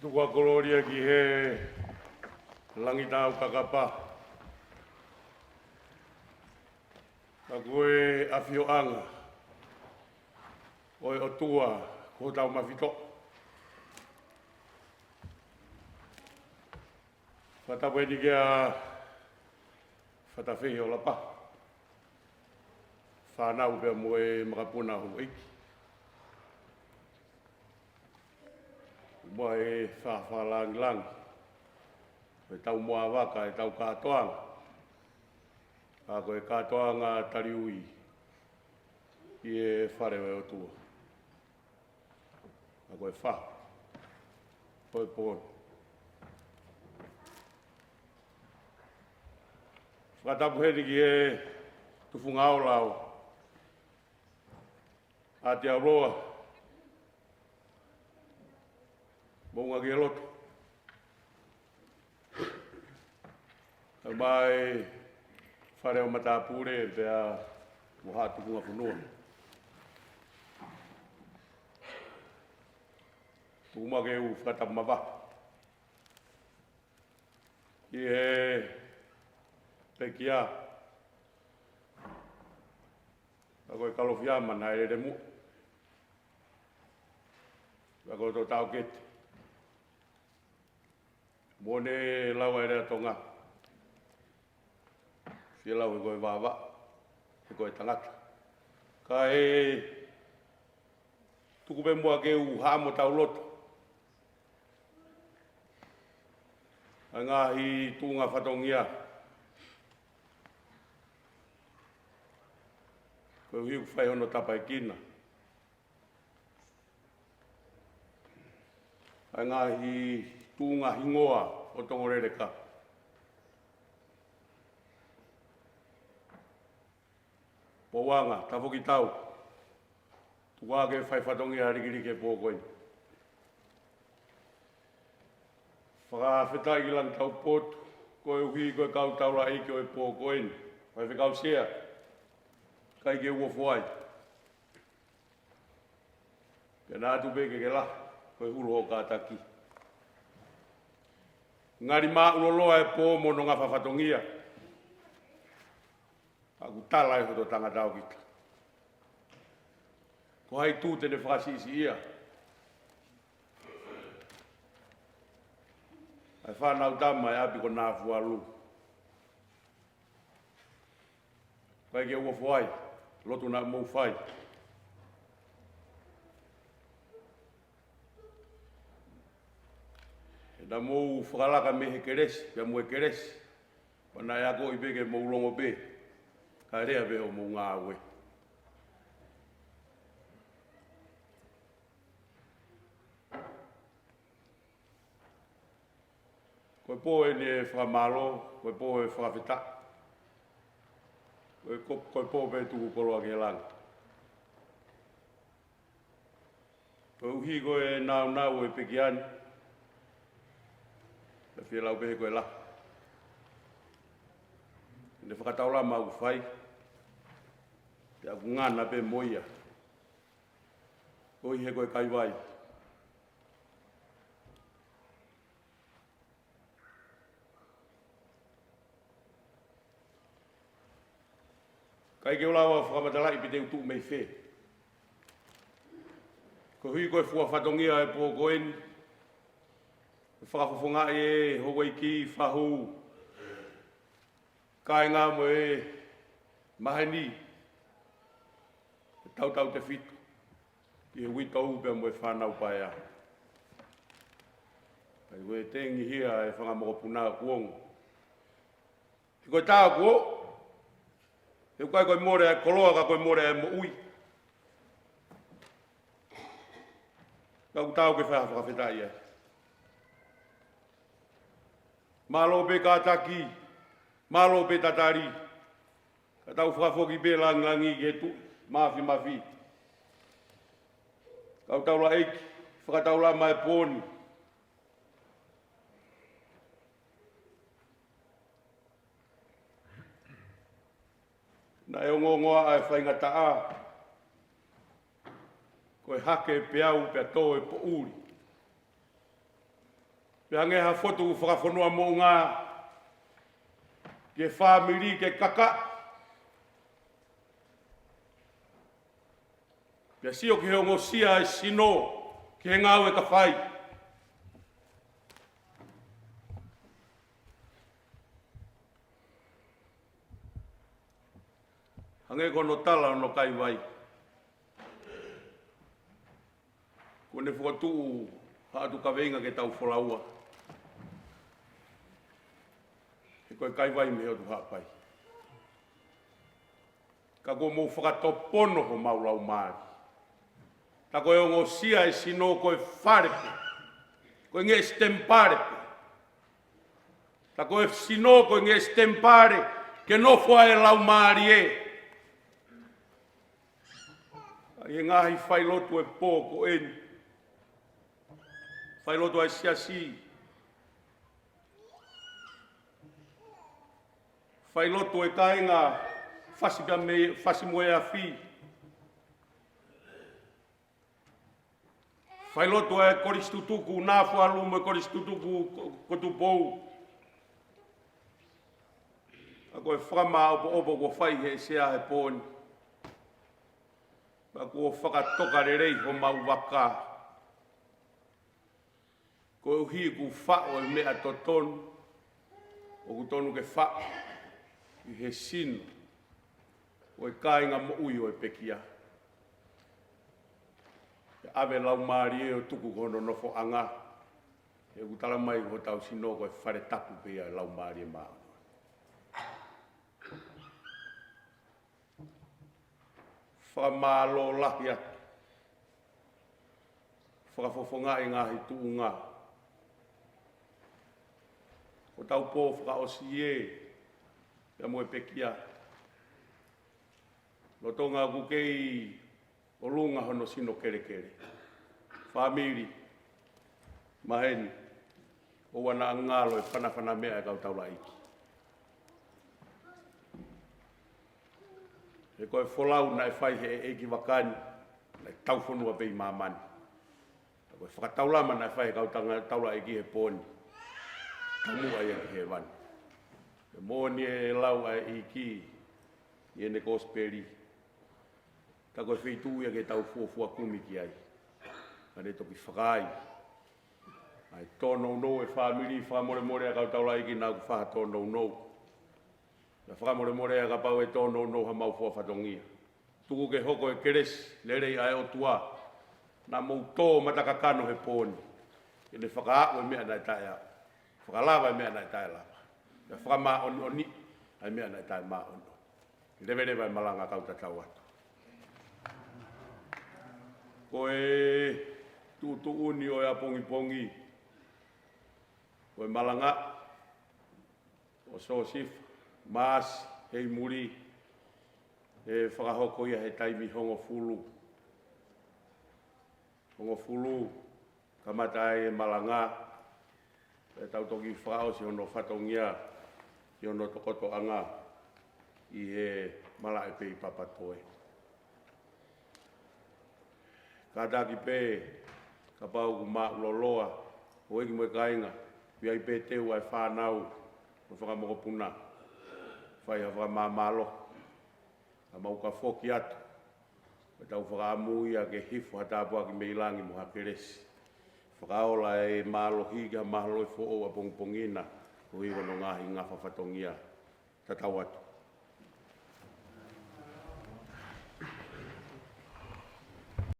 Tukua koloria ki he langitau kakapa. Ka koe awhioanga. Oi o tua ko tau mawhito. Whatapu ni kia whatawhihi o lapa. Whanau pia moe makapuna hu iki. Mua e whawhalangilangi. E tau mua waka, e tau kātoanga. Ka koe kātoanga tariui. I e wharewe o tua. Ka koe wha. Koe pōni. Whatapu heri ki e tufunga o lau. A te aroa. Mounga ki e loto. Ka mai whare o matapure pia moha tukunga whanua. Tukuma ke u whatapu mawa. Ki he pekia. Ka koe Kalofiama na ere mu. Ka koe tō tau kete. Mone lau ere atonga. Whia lau e koe wawa. E koe tangata. Ka e tukupe mua ke u hamo tau loto. A ngahi tunga whatongia. Koe hiu whai hono tapai kina. A ngahi tunga hingoa o tongorere ka. Pouanga, tafoki tau. Tukua ke whai whatongi harikirike pōkoini. Whakawhetai ki lang tau potu. Koe uhi koe kau taura eike o e pōkoini. Whai whikau sea. Kai ke ua whuai. Ke nātu peke ke la. Koe huru o kātaki. Ngari maa uloloa e pō mono ngā whawhatongia. Aku tala e hoto tangatau kita. Ko hai tū tene whakasisi ia. Ai whanau tama e api ko nā fualu. Kai ke ua whuai. Lotu nā mou whai. Na mou whakalaka me he keresi, pia mo e keresi. Wana e ako i peke mou longo pe. Ka rea pe o mou ngā ue. Koe pō e ne whakamalo, koe pō e whakawhita. Koe pō pe tuku koroa ke langa. Koe uhi koe nau e pekiani. Le fia lau pehe koe la. Ne whakataula mau whai. Te aku ngana pe moia. Koi he koe kaiwai. Kai ke ulawa whakamatala i pite utu mei whe. Ko hui koe fua whatongia e pō koen. Whakafofonga e hoi ki whahu. Kai ngā mo e mahani. Tau te whitu. I he wita upe mo e whanau paea. Kai koe tengi hia e whangamokopuna kuongo. He koe tā kuo. He koe more e koloa ka koe more e mo ui. Kau tāu ke whakawhetai e. Malo pe kātaki, malo pe tatari. Ka tau whakafoki pe langi ke tu, mafi. Kau taula eiki, whakataula mai pōni. Na e ongongoa ai whaingata a. Koe hake pe au pe tō e po uri. Peange ha fotu whakafonua mo ngā ke whamiri ke kaka. Pea sio ke hongo sia e sino ke ngau e ka whai. Hange kono tala no kai wai. Kone whakatu haatu ka veinga ke tau wholaua. He koe kai wai me o tu hapai. Ka ko mou whakatopono ho maulau maari. Ta koe ongo sia e sino koe wharepe. Koe nge stemparete. Ta koe sino koe nge stempare ke no whae lau maari e. E ngahi whailotu e pō ko eni. Whailotu ai siasi. Whailotu e kainga whasi moe a whi. Whailotu e koristutuku nā whalu mo koristutuku kotupou. A koe whama opo ko whai he sea he pōni. Ma kua whakatoka rerei ho mau waka. Ko uhi ku whao e mea to tonu. O ku tonu ke whao. I he sino. O e kāinga mo ui o e pekia. E awe lau maari e o tuku kono nofo anga. E ku tala mai ho tau sino ko e whare tapu pia e lau maari e maa. Whamalo lahi atu. Whakafofonga i ngahi tuunga. Ko tau pō whakaosi e. Ia moe pekia. No tonga kukei o lunga hono sino kere kere. Whamiri. Maheni. O wana angalo e whanawhana mea e kau taula iki. E koe wholau na e whai he eki wakani, na e tau whonua pei mamani. E koe whakataulama na e whai kau taula eki he pōni. Tamua ia ki he wani. E mōni e lau a eki, i ene kosperi. Ta koe whitu ia ke tau fuafua kumi ki ai. Ma ne toki whakai. Ai tōnou nou e whamiri, whamore more a kau taula eki nā ku whaha tōnou nou. Na whakamore more a ka pau e tōnou nou ha mau fua whatongia. Tuku ke hoko e keresi, lerei ai o tua. Nā mou tō matakakano he pōni. E ne whakaako e mea nai tae au. Whakalawa e mea nai tae lava. Na whakama oni, ai mea nai tae maa ono. Rewe rewa e malanga kau tatau atu. Ko e tutu uni o e apongi pongi. Ko e malanga o Siosifa. Mas, Heimuli, e whakahoko ia he taimi hongo fulu. Hongo fulu, kamatai e malanga, e tau toki whakao si hono whatongia, si hono tokoto anga, i he mala e pei papatoe. Ka taki pe, ka pau ku maa uloloa, o eki moe kainga, pia i pe teu ai whanau, o whakamoko puna. Whai ha whakamamalo, a mau ka whoki atu. E tau whakaamu ia ke hifu hatāpua ki meilangi mo hakeresi. Whakaola e malo higa mahalo e who'o a pongpongina, ko hiwa no ngahi ngawha whatongia tatau atu.